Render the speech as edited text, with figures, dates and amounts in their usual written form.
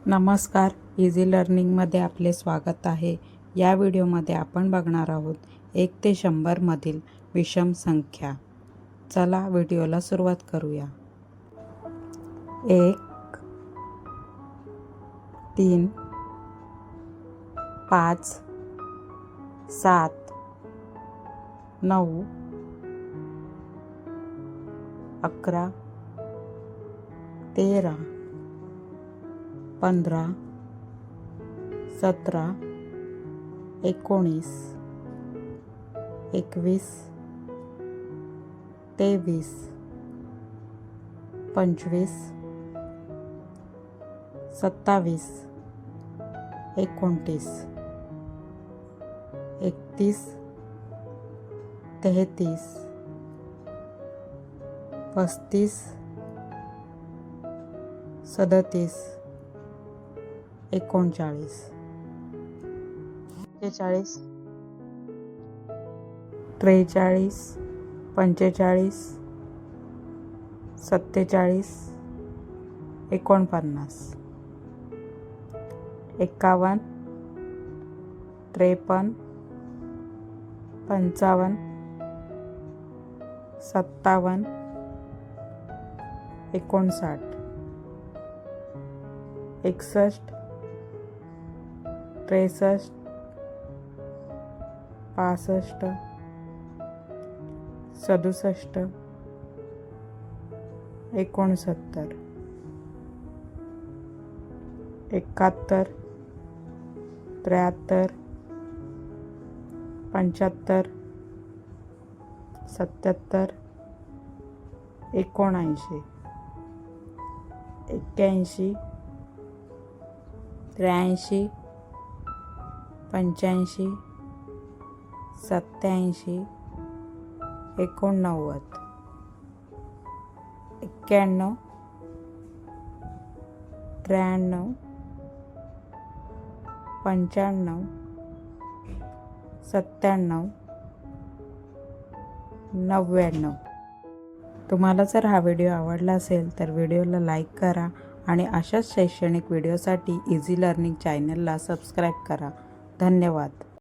नमस्कार, इझी लर्निंगमध्ये आपले स्वागत आहे. या व्हिडिओमध्ये आपण बघणार आहोत 1 ते 100 मधील विषम संख्या. चला व्हिडिओला सुरुवात करूया. 1 3 5 7 9 11 13 15 17 19 21 23 25 27 29 31 33 35 37 39 45 43 45 47 49 51 53 55 57 59 61 63 65 67 69 71 73 75 77 79 81 83 85 87 89 91 93 95 97 99. तुम्हाला जर हा व्हिडिओ आवडला असेल तर व्हिडिओला लाईक करा आणि अशाच शैक्षणिक व्हिडिओसाठी इझी लर्निंग चॅनलला सबस्क्राईब करा. धन्यवाद.